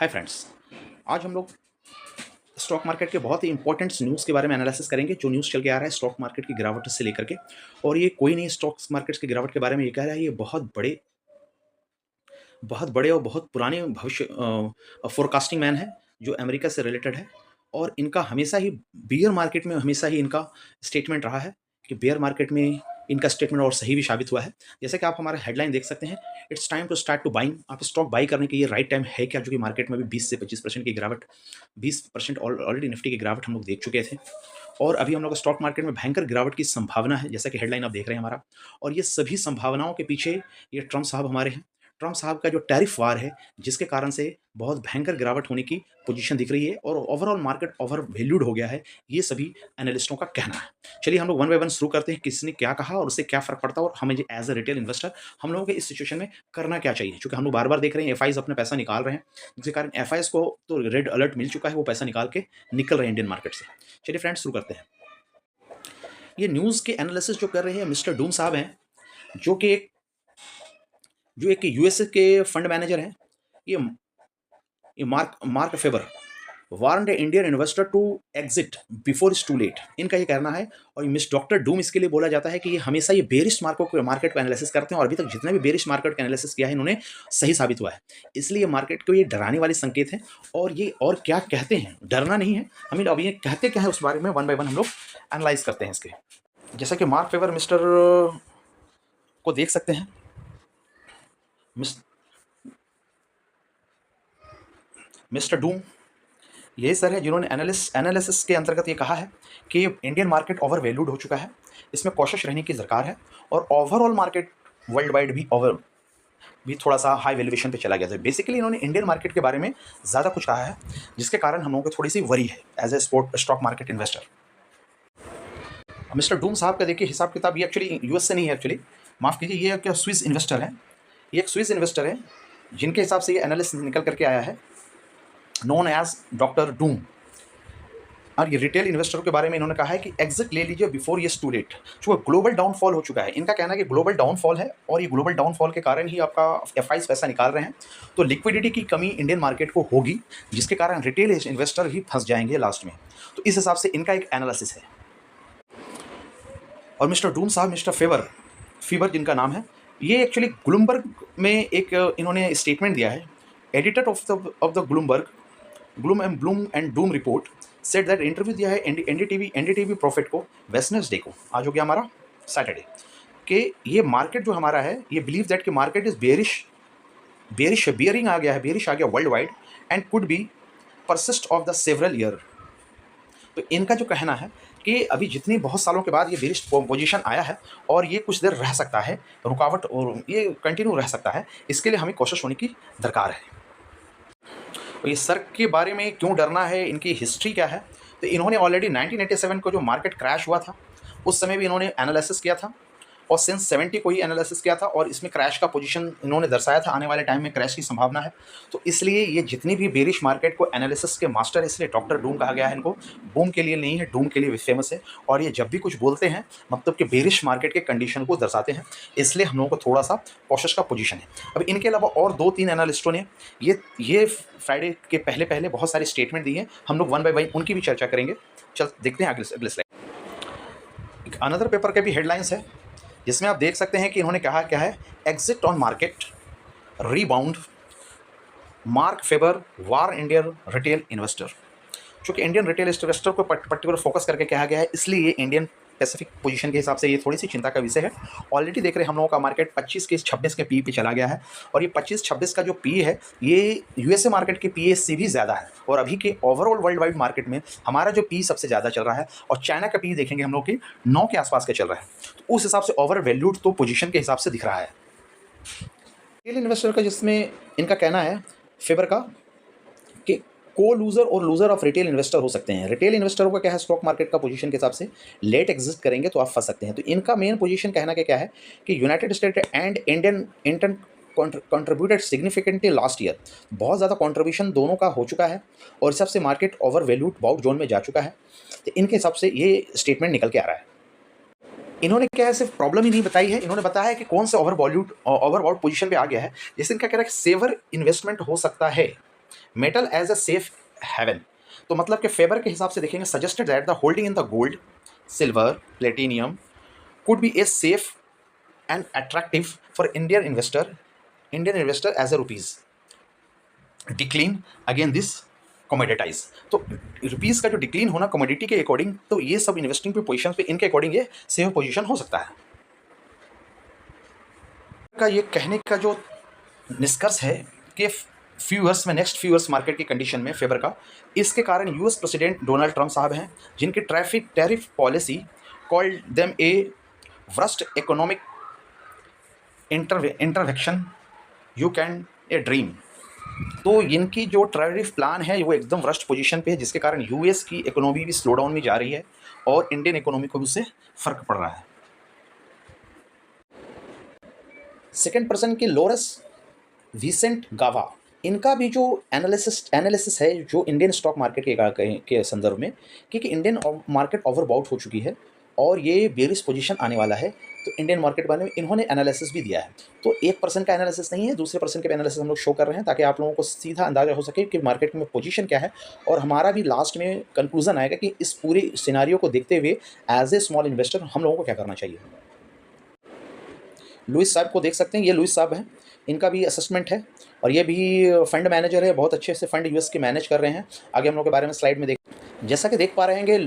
Hi friends. आज हम लोग स्टॉक मार्केट के बहुत ही इंपॉर्टेंट न्यूज़ के बारे में एनालिसिस करेंगे जो न्यूज़ चल के आ रहा है स्टॉक मार्केट की गिरावट से लेकर के। और ये कोई नहीं स्टॉक मार्केट्स की गिरावट के बारे में ये कह रहा है, ये बहुत बड़े और बहुत पुराने भविष्य फोरकास्टिंग मैन है जो अमेरिका से रिलेटेड है। और इनका हमेशा ही बियर मार्केट में हमेशा ही इनका स्टेटमेंट रहा है कि बियर मार्केट में इनका स्टेटमेंट और सही भी साबित हुआ है। जैसे कि आप हमारा हेडलाइन देख सकते हैं, it's time to start to buying. आप स्टॉक बाई करने के ये राइट टाइम है क्या, जो कि मार्केट में भी 20 से 25% की गिरावट, 20% ऑलरेडी निफ्टी की गिरावट हम लोग देख चुके थे। और अभी हम लोग स्टॉक मार्केट में भयंकर गिरावट की संभावना है, जैसा कि हेडलाइन आप देख रहे हैं हमारा। और ये सभी संभावनाओं के पीछे ये ट्रम्प साहब हमारे हैं। ट्रम्प साहब का जो टैरिफ वार है, जिसके कारण से बहुत भयंकर गिरावट होने की पोजीशन दिख रही है और ओवरऑल मार्केट ओवर वैल्यूड हो गया है, ये सभी एनालिस्टों का कहना है। चलिए हम लोग वन बाय वन शुरू करते हैं, किसने क्या कहा और उससे क्या फ़र्क पड़ता है और हमें एज अ रिटेल इन्वेस्टर हम लोगों के इस सिचुएशन में करना क्या चाहिए। क्योंकि हम लोग बार बार देख रहे हैं एफ अपना पैसा निकाल रहे हैं, जिसके कारण एफ को तो रेड अलर्ट मिल चुका है, वो पैसा निकाल के निकल रहे हैं इंडियन मार्केट से। चलिए फ्रेंड्स शुरू करते हैं। ये न्यूज़ के एनालिसिस जो कर रहे हैं मिस्टर डूम साहब हैं, जो कि एक यूएसए के फंड मैनेजर हैं। ये Mark Mark Faber warned Indian investor to exit before it's too late, इनका ये कहना है। और मिस डॉक्टर डूम इसके लिए बोला जाता है कि ये हमेशा ये बेरिश मार्केट का एनालिसिस करते हैं और अभी तक जितने भी बेरिश मार्केट का एनालिसिस किया है इन्होंने सही साबित हुआ है। इसलिए मार्केट को ये डराने वाले संकेत हैं। और ये और क्या कहते हैं, डरना नहीं है हमें, अब ये कहते क्या है उस बारे में वन बाय वन हम लोग एनालाइज करते हैं इसके। जैसा कि मार्क फेवर मिस्टर को देख सकते हैं, मिस्टर डूम यही सर है जिन्होंने एनालिसिस के अंतर्गत ये कहा है कि इंडियन मार्केट ओवर वैल्यूड हो चुका है, इसमें कॉशियस रहने की दरकार है। और ओवरऑल मार्केट वर्ल्ड वाइड भी थोड़ा सा हाई वैल्यूएशन पे चला गया था। बेसिकली इन्होंने इंडियन मार्केट के बारे में ज़्यादा कुछ कहा है, जिसके कारण हम लोगों को थोड़ी सी वरी है as a stock market investor. Mister Doom साहब का देखिए हिसाब किताब, ये एक्चुअली यूएस से नहीं है, एक्चुअली माफ़ कीजिए, ये एक स्विस इन्वेस्टर है। ये एक स्विस इन्वेस्टर है जिनके हिसाब से ये एनालिसिस निकल करके आया है, नोन एज डॉक्टर डूम। और ये रिटेल इन्वेस्टर के बारे में इन्होंने कहा है कि एग्जिट ले लीजिए बिफोर ये टू लेट। जो ग्लोबल डाउनफॉल हो चुका है, इनका कहना है कि ग्लोबल डाउनफॉल है और ये ग्लोबल डाउनफॉल के कारण ही आपका एफआईज पैसा निकाल रहे हैं। तो लिक्विडिटी की कमी इंडियन मार्केट को होगी, जिसके कारण रिटेल इन्वेस्टर ही फंस जाएंगे लास्ट में। तो इस हिसाब से इनका एक एनालिसिस है। और मिस्टर डूम साहब, मिस्टर फीवर जिनका नाम है, ये एक्चुअली ब्लूमबर्ग में एक इन्होंने स्टेटमेंट दिया है। Editor of the Bloom and Doom report set that, interview दिया है एनडीटीवी प्रॉफिट को वेस्टनसडे को, आज हो गया हमारा सैटरडे, कि ये मार्केट जो हमारा है ये बिलीव दैट कि मार्केट इज बियरिंग आ गया world wide and could be persist of the several year. तो इनका जो कहना है कि अभी जितनी बहुत सालों के बाद ये बेरिश पोजीशन आया है और ये कुछ देर रह सकता है, रुकावट और ये कंटिन्यू रह सकता है, इसके लिए हमें कोशिश होने की दरकार है। तो ये सर के बारे में क्यों डरना है, इनकी हिस्ट्री क्या है। तो इन्होंने ऑलरेडी 1987 को जो मार्केट क्रैश हुआ था उस समय भी इन्होंने एनालिसिस किया था और सिंस 70 को ही एनालिसिस किया था और इसमें क्रैश का पोजीशन इन्होंने दर्शाया था, आने वाले टाइम में क्रैश की संभावना है। तो इसलिए ये जितनी भी बेरिश मार्केट को एनालिसिस के मास्टर है, इसलिए डॉक्टर डूम कहा गया है इनको। बूम के लिए नहीं है, डूम के लिए फेमस है। और ये जब भी कुछ बोलते हैं मतलब कि बेरिश मार्केट के कंडीशन को दर्शाते हैं, इसलिए हम लोगों को थोड़ा सा कॉशियस का पोजीशन है। अब इनके अलावा और 2-3 एनालिस्टों ने ये फ्राइडे के पहले बहुत सारे स्टेटमेंट दिए हैं, हम लोग वन बाय वन उनकी भी चर्चा करेंगे। चल देखते हैं अगले स्लाइड। अनदर पेपर के भी हेडलाइंस है, जिसमें आप देख सकते हैं कि इन्होंने कहा क्या है, exit on market rebound, Mark Faber वार इंडियन रिटेल इन्वेस्टर। चूँकि इंडियन रिटेल इन्वेस्टर को पर्टिकुलर फोकस करके कहा गया है, इसलिए ये इंडियन पैसिफिक पोजीशन के हिसाब से ये थोड़ी सी चिंता का विषय है। ऑलरेडी देख रहे हैं हम लोगों का मार्केट 25 के 26 के पी पे चला गया है और ये 25-26 का जो पी है ये यूएसए मार्केट के पी से भी ज़्यादा है। और अभी के ओवरऑल वर्ल्ड वाइड मार्केट में हमारा जो पी सबसे ज़्यादा चल रहा है और चाइना का पी देखेंगे हम लोग की 9 के आसपास का चल रहा है। तो उस हिसाब से ओवर वैल्यूड तो पोजीशन के हिसाब से दिख रहा है। रिटेल इन्वेस्टर का जिसमें इनका कहना है फेवर का कि को लूजर और लूजर ऑफ रिटेल इन्वेस्टर हो सकते हैं। रिटेल इन्वेस्टरों का क्या है, स्टॉक मार्केट का पोजीशन के हिसाब से लेट एग्जिस्ट करेंगे तो आप फंस सकते हैं। तो इनका मेन पोजीशन कहना क्या है कि United state and Indian contributed significantly last year, बहुत ज़्यादा कंट्रीब्यूशन दोनों का हो चुका है और इस हिसाब से market overvalued bought zone में जा चुका है। तो इनके हिसाब से ये स्टेटमेंट निकल के आ रहा है। इन्होंने क्या है, सिर्फ प्रॉब्लम ही नहीं बताई है, इन्होंने बताया है कि कौन से ओवरबाउट पोजीशन पे आ गया है। जैसे इनका कह रहा है कि सेवर इन्वेस्टमेंट हो सकता है metal as a safe haven. तो मतलब कि फेबर के हिसाब से देखेंगे, suggested that the holding in the gold, silver, platinum could be a safe and attractive for Indian investor as a rupees decline again this commoditize. तो rupees का जो डिक्लीन होना कमोडिटी के अकॉर्डिंग, तो ये सब इन्वेस्टिंग पे पोजीशन पे इनके अकॉर्डिंग ये सेफ पोजीशन हो सकता है। का ये कहने का जो निष्कर्ष है कि फ्यू ईयर्स में, नेक्स्ट फ्यू ईयर्स मार्केट की कंडीशन में फेवर का, इसके कारण यूएस प्रेसिडेंट डोनाल्ड ट्रंप साहब हैं, जिनकी tariff policy called them a worst economic intervention you can a dream. तो इनकी जो टैरिफ प्लान है वो एकदम वर्स्ट पोजीशन पे है, जिसके कारण यूएस की इकोनॉमी भी स्लो डाउन में जा रही है और इंडियन इकोनॉमी को भी उससे फर्क पड़ रहा है। सेकेंड पर्सन की लोरस विसेंट गावा, इनका भी जो एनालिसिस है जो इंडियन स्टॉक मार्केट के संदर्भ में, क्योंकि इंडियन मार्केट ओवरबाउट हो चुकी है और ये बेरिश पोजीशन आने वाला है, तो इंडियन मार्केट बारे में इन्होंने एनालिसिस भी दिया है। तो एक पर्सन का एनालिसिस नहीं है, दूसरे पर्सन के एनालिसिस हम लोग शो कर रहे हैं ताकि आप लोगों को सीधा अंदाजा हो सके कि मार्केट में पोजीशन क्या है, और हमारा भी लास्ट में कंक्लूजन आएगा कि इस पूरी सिनारियो को देखते हुए एज ए स्मॉल इन्वेस्टर हम लोगों को क्या करना चाहिए। लुइस साहब को देख सकते हैं, ये लुइस साहब हैं, इनका भी असेसमेंट है और ये भी फंड मैनेजर है, बहुत अच्छे से फंड यूएस के मैनेज कर रहे हैं। आगे हम लोग के बारे में स्लाइड में देख, जैसा कि देख पा रहे हैं कि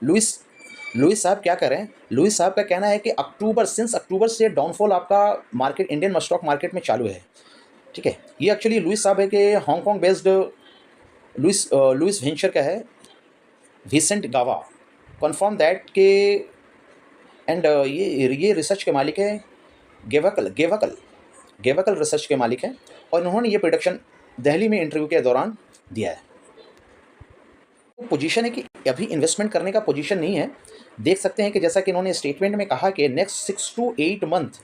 लुइस साहब क्या कर रहे हैं। लुइस साहब का कहना है कि अक्टूबर से डाउनफॉल आपका मार्केट, इंडियन स्टॉक मार्केट में चालू है। ठीक है, ये एक्चुअली लुइस साहब है कि हांगकॉन्ग बेस्ड लुइस वेंचर का है, विसेंट गावा कन्फर्म दैट के, एंड ये रिसर्च के मालिक है, गेवकल रिसर्च के मालिक हैं, और इन्होंने ये प्रोडक्शन दिल्ली में इंटरव्यू के दौरान दिया है। पोजीशन है कि अभी इन्वेस्टमेंट करने का पोजीशन नहीं है। देख सकते हैं कि जैसा कि इन्होंने स्टेटमेंट में कहा कि next 6 to 8 month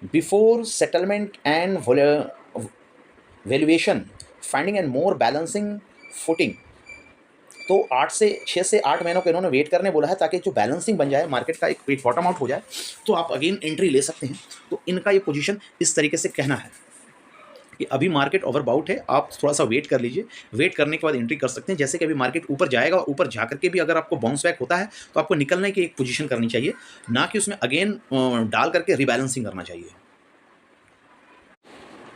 before settlement and valuation finding and more balancing footing. तो 6 से 8 महीनों के इन्होंने वेट करने बोला है, ताकि जो बैलेंसिंग बन जाए, मार्केट का एक बॉटम आउट हो जाए, तो आप अगेन एंट्री ले सकते हैं। तो इनका ये पोजीशन इस तरीके से कहना है कि अभी मार्केट ओवरबाउट है, आप थोड़ा सा वेट कर लीजिए, वेट करने के बाद एंट्री कर सकते हैं। जैसे कि अभी मार्केट ऊपर जाएगा, ऊपर जा करके भी अगर आपको बाउंस बैक होता है तो आपको निकलने की एक पोजीशन करनी चाहिए, ना कि उसमें अगेन डाल करके रिबैलेंसिंग करना चाहिए।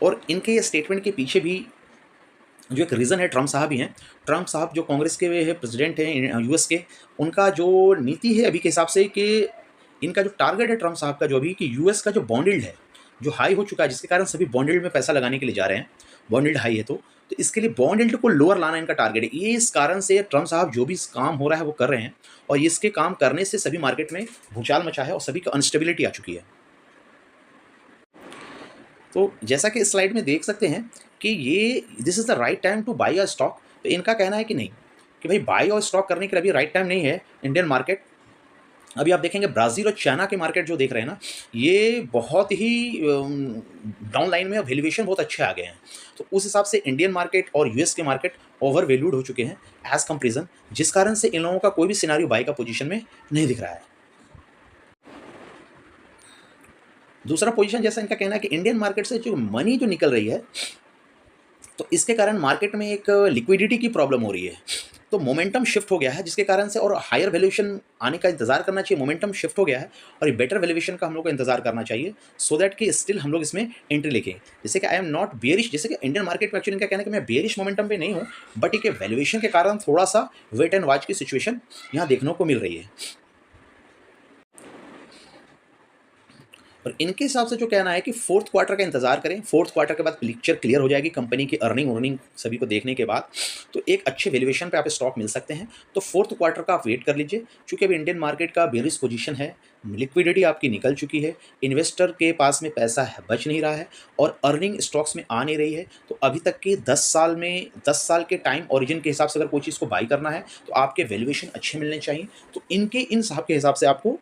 और इनके ये स्टेटमेंट के पीछे भी जो एक रीज़न है, ट्रम्प साहब ही हैं। ट्रम्प साहब जो कांग्रेस के है प्रेसिडेंट हैं यूएस के, उनका जो नीति है अभी के हिसाब से कि इनका जो टारगेट है ट्रम्प साहब का, जो अभी कि यूएस का जो बॉन्ड यील्ड है जो हाई हो चुका है, जिसके कारण सभी बॉन्ड यील्ड में पैसा लगाने के लिए जा रहे हैं, बॉन्ड यील्ड हाई है तो इसके लिए बॉन्ड यील्ड को लोअर लाना इनका टारगेट है। ये इस कारण से ट्रम्प साहब जो भी काम हो रहा है वो कर रहे हैं, और इसके काम करने से सभी मार्केट में भूचाल मचा है और सभी को अनस्टेबिलिटी आ चुकी है। तो जैसा कि इस स्लाइड में देख सकते हैं कि ये this is the right time two by a stock. तो इनका कहना है कि नहीं, कि भाई बाई और स्टॉक करने के लिए अभी राइट टाइम नहीं है इंडियन मार्केट। अभी आप देखेंगे ब्राज़ील और चाइना के मार्केट जो देख रहे हैं ना, ये बहुत ही डाउन लाइन में, वैल्यूएशन बहुत अच्छे आ गए हैं। तो उस हिसाब से इंडियन मार्केट और यूएस के मार्केट ओवर वैल्यूड हो चुके हैं एज कंपेरिजन, जिस कारण से इन लोगों का कोई भी सिनारियो बाई का पोजीशन में नहीं दिख रहा है। दूसरा पोजीशन जैसा इनका कहना है कि इंडियन मार्केट से जो मनी जो निकल रही है, तो इसके कारण मार्केट में एक लिक्विडिटी की प्रॉब्लम हो रही है। तो मोमेंटम शिफ्ट हो गया है, जिसके कारण से और हायर वैल्यूएशन आने का इंतजार करना चाहिए। मोमेंटम शिफ्ट हो गया है और ये बेटर वैल्यूएशन का हम लोग को इंतजार करना चाहिए, सो दैट कि स्टिल हम लोग इसमें एंट्री लेके, जैसे कि आई एम नॉट बेयरिश। जैसे कि इंडियन मार्केट में एक्चुअली इनका कहना है कि मैं बेयरिश मोमेंटम पे नहीं हूँ, बट एक वैल्यूएशन के कारण थोड़ा सा वेट एंड वॉच की सिचुएशन यहाँ देखने को मिल रही है। और इनके हिसाब से जो कहना है कि फोर्थ क्वार्टर का इंतजार करें, फोर्थ क्वार्टर के बाद पिक्चर क्लियर हो जाएगी कंपनी की अर्निंग सभी को देखने के बाद, तो एक अच्छे वैल्यूएशन पे आप स्टॉक मिल सकते हैं। तो फोर्थ क्वार्टर का आप वेट कर लीजिए, क्योंकि अभी इंडियन मार्केट का बेरिश पोजीशन है, लिक्विडिटी आपकी निकल चुकी है, इन्वेस्टर के पास में पैसा है बच नहीं रहा है, और अर्निंग स्टॉक्स में आ नहीं रही है। तो अभी तक के 10 साल के टाइम ओरिजिन के हिसाब से अगर कोई चीज़ को बाई करना है तो आपके वैल्यूएशन अच्छे मिलने चाहिए। तो इन साहब के हिसाब से आपको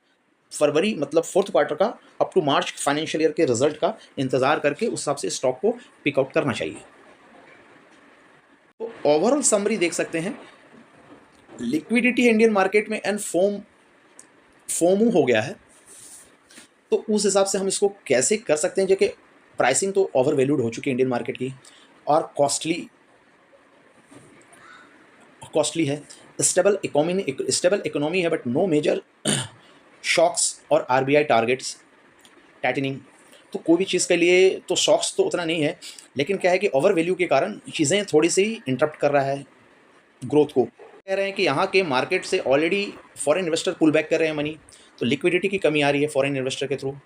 फरवरी मतलब फोर्थ क्वार्टर का up to March financial year के रिजल्ट का इंतजार करके उस हिसाब से स्टॉक को पिक आउट करना चाहिए। तो ओवरऑल समरी देख सकते हैं, लिक्विडिटी इंडियन मार्केट में एंड फोमू हो गया है। तो उस हिसाब से हम इसको कैसे कर सकते हैं, जो कि प्राइसिंग तो ओवर वैल्यूड हो चुकी है इंडियन मार्केट की, और कॉस्टली है। स्टेबल इकोनॉमी है, बट नो मेजर शॉक्स और आरबीआई टारगेट्स टाइटनिंग। तो कोई भी चीज़ के लिए तो शॉक्स तो उतना नहीं है, लेकिन क्या है कि ओवर वैल्यू के कारण चीज़ें थोड़ी सी इंटरप्ट कर रहा है ग्रोथ को। कह रहे हैं कि यहाँ के मार्केट से already foreign investor pull back कर रहे हैं मनी, तो लिक्विडिटी की कमी आ रही है फॉरेन इन्वेस्टर के थ्रू,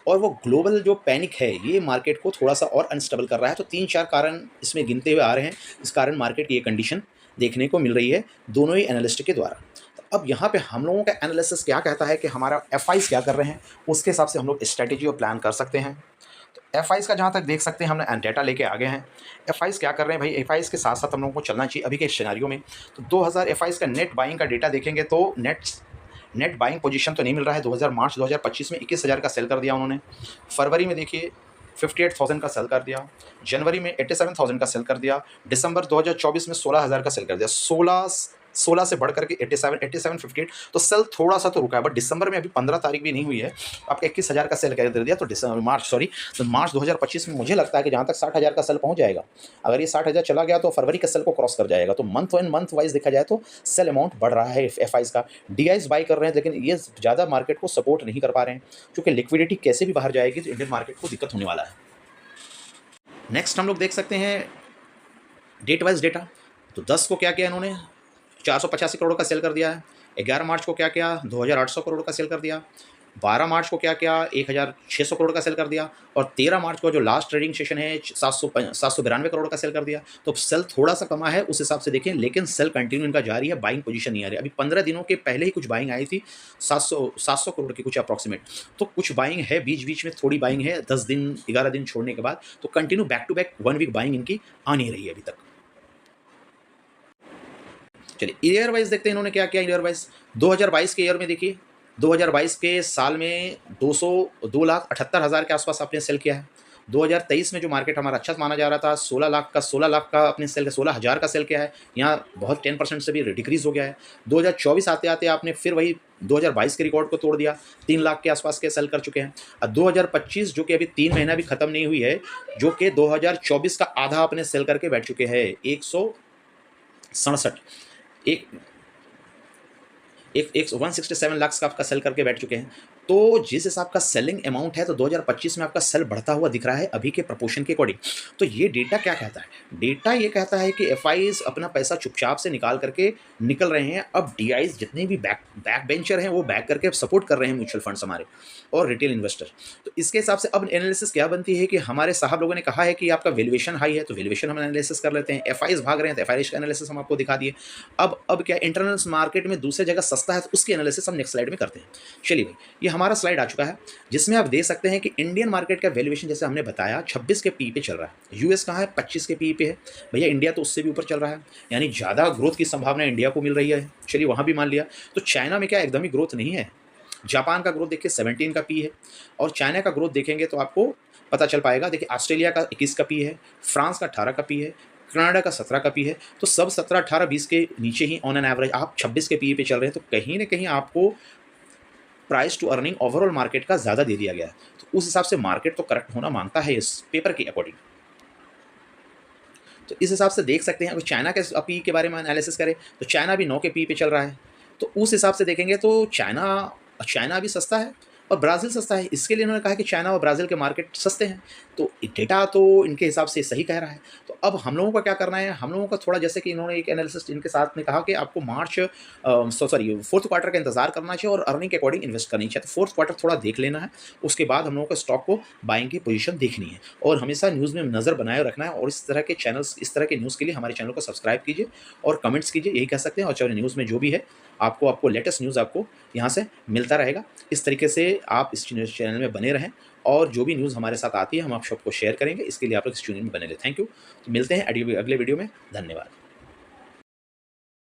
और वो ग्लोबल जो पैनिक है ये मार्केट को थोड़ा सा और अनस्टेबल कर रहा है। तो 3-4 कारण इसमें गिनते हुए आ रहे हैं, इस कारण मार्केट की ये कंडीशन देखने को मिल रही है दोनों ही एनालिस्ट के द्वारा। तो अब यहाँ पे हम लोगों का एनालिसिस क्या कहता है कि हमारा एफआईज क्या कर रहे हैं, उसके हिसाब से हम लोग स्ट्रैटेजी और प्लान कर सकते हैं। तो एफआईज का जहाँ तक देख सकते हैं, हमने डेटा लेके आ गए हैं। एफआईज क्या कर रहे हैं भाई, एफआईज के साथ साथ हम लोगों को चलना चाहिए अभी के सिनेरियो में। तो 2000 एफआईज का नेट बाइंग का डेटा देखेंगे तो नेट बाइंग पोजीशन तो नहीं मिल रहा है। 2000 मार्च 2025 में 21,000 का सेल कर दिया उन्होंने। फरवरी में देखिए 58,000 का सेल कर दिया। जनवरी में 87,000 का सेल कर दिया। दिसंबर 2024 में 16,000 का सेल कर दिया। 16 से बढ़ करके 87, 58, तो सेल थोड़ा सा तो रुका है, बट दिसंबर में अभी 15 तारीख भी नहीं हुई है, आपका 21,000 का सेल कर दिया। तो मार्च 2025 में मुझे लगता है कि जहाँ तक 60,000 का सेल पहुँच जाएगा, अगर ये 60,000 चला गया तो फरवरी के सेल को क्रॉस कर जाएगा। तो मंथ वाइज देखा जाए तो सेल अमाउंट बढ़ रहा है एफआईज का। डीआईज बाई कर रहे हैं, लेकिन ये ज़्यादा मार्केट को सपोर्ट नहीं कर पा रहे हैं, क्योंकि लिक्विडिटी कैसे भी बाहर जाएगी तो इंडियन मार्केट को दिक्कत होने वाला है। नेक्स्ट हम लोग देख सकते हैं डेट वाइज डेटा। तो 10 को क्या किया इन्होंने, 485 करोड़ का सेल कर दिया है। 11 मार्च को क्या किया, 2,800 करोड़ का सेल कर दिया। 12 मार्च को क्या किया, 1,600 करोड़ का सेल कर दिया। और 13 मार्च को जो लास्ट ट्रेडिंग सेशन है 792 करोड़ का सेल कर दिया। तो सेल थोड़ा सा कमा है उस हिसाब से देखें, लेकिन सेल कंटिन्यू इनका जारी है, बाइंग पोजीशन नहीं आ रही। अभी 15 दिनों के पहले ही कुछ बाइंग आई थी 700 करोड़ की कुछ अप्रॉक्सीमेट। तो कुछ बाइंग है, बीच बीच में थोड़ी बाइंग है 10 दिन 11 दिन छोड़ने के बाद। तो continue back to back 1 week buying इनकी आ नहीं रही है अभी तक। चलिए ईयर वाइज देखते हैं इन्होंने क्या किया। ईयर वाइज 2022 के ईयर में देखिए, 2022 के साल में 2,78,000 के आसपास आपने सेल किया है। 2023 में जो मार्केट हमारा अच्छा माना जा रहा था 16 लाख का अपने सेल 16,000 का सेल किया है, यहाँ बहुत 10% से भी डिक्रीज हो गया है। 2024 आते आते आपने फिर वही 2022 के रिकॉर्ड को तोड़ दिया, 3 लाख के आसपास के सेल कर चुके हैं। अब 2025 जो कि अभी 3 महीना भी खत्म नहीं हुई है, जो कि 2024 का आधा अपने सेल करके बैठ चुके हैं, 167 एक 167 लाख का आपका सेल करके बैठ चुके हैं। तो जिस हिसाब का सेलिंग अमाउंट है, तो 2025 में आपका सेल बढ़ता हुआ दिख रहा है अभी के प्रपोर्शन के अकॉर्डिंग। तो ये डेटा क्या कहता है, डेटा ये कहता है कि एफआईज अपना पैसा चुपचाप से निकाल करके निकल रहे हैं। अब डीआईज जितने भी बैक बेंचर हैं वो बैक करके सपोर्ट कर रहे हैं म्यूचुअल फंड्स हमारे और रिटेल इन्वेस्टर। तो इसके हिसाब से अब एनालिसिस क्या बनती है कि हमारे साहब लोगों ने कहा है कि आपका वैल्यूएशन हाई है, तो वैल्यूएशन हम एनालिसिस कर लेते हैं। एफआईज भाग रहे हैं तो एफआईज का एनालिसिस हम आपको दिखा दिए। अब क्या इंटरनल मार्केट में दूसरी जगह सस्ता है, तो उसकी एनालिसिस हम नेक्स्ट स्लाइड में करते हैं। चलिए भाई, ये हमारा स्लाइड आ चुका है, जिसमें आप देख सकते हैं कि इंडियन मार्केट का वैल्यूएशन जैसे हमने बताया 26 के पी पे चल रहा है। यूएस कहाँ है, 25 के पी पे है। भैया इंडिया तो उससे भी ऊपर चल रहा है, यानी ज़्यादा ग्रोथ की संभावना इंडिया को मिल रही है। चलिए वहाँ भी मान लिया। तो चाइना में क्या एकदम ही ग्रोथ नहीं है। जापान का ग्रोथ देखिए 17 का पी है, और चाइना का ग्रोथ देखेंगे तो आपको पता चल पाएगा। देखिए ऑस्ट्रेलिया का 21 का पी है, फ्रांस का 18 का पी है, कनाडा का 17 का पी है। तो सब 17, 18, 20 के नीचे ही ऑन एन एवरेज आप 26 के पी पे चल रहे हैं। तो कहीं ना कहीं आपको price to earning overall market का ज़्यादा दे दिया गया है। तो उस हिसाब से मार्केट तो करेक्ट होना मांगता है इस पेपर के अकॉर्डिंग। तो इस हिसाब से देख सकते हैं, अगर चाइना के पी के बारे में एनालिसिस करें तो चाइना भी 9 के पी पे चल रहा है। तो उस हिसाब से देखेंगे तो चाइना भी सस्ता है और ब्राज़ील सस्ता है। इसके लिए उन्होंने कहा कि चाइना और ब्राज़ील के मार्केट सस्ते हैं। तो डेटा तो इनके हिसाब से सही कह रहा है। तो अब हम लोगों का क्या करना है, हम लोगों का थोड़ा, जैसे कि इन्होंने एक एनालिसिस इनके साथ में कहा कि आपको फोर्थ क्वार्टर का इंतजार करना चाहिए और अर्निंग के अकॉर्डिंग इन्वेस्ट करनी चाहिए। तो फोर्थ क्वार्टर थोड़ा देख लेना है, उसके बाद हम लोगों को स्टॉक को बाइंग की पोजीशन देखनी है और हमेशा न्यूज़ में नज़र बनाए रखना है। और इस तरह के न्यूज़ के लिए हमारे चैनल को सब्सक्राइब कीजिए और कमेंट्स कीजिए, यही कह सकते हैं। और चाहे न्यूज़ में जो भी है आपको लेटेस्ट न्यूज़ आपको यहाँ से मिलता रहेगा। इस तरीके से आप इस चैनल में बने रहें और जो भी न्यूज़ हमारे साथ आती है हम आप सबको शेयर करेंगे। इसके लिए आप लोग इस चैनल में बने रहें। Thank you. तो मिलते हैं अगले वीडियो में। धन्यवाद।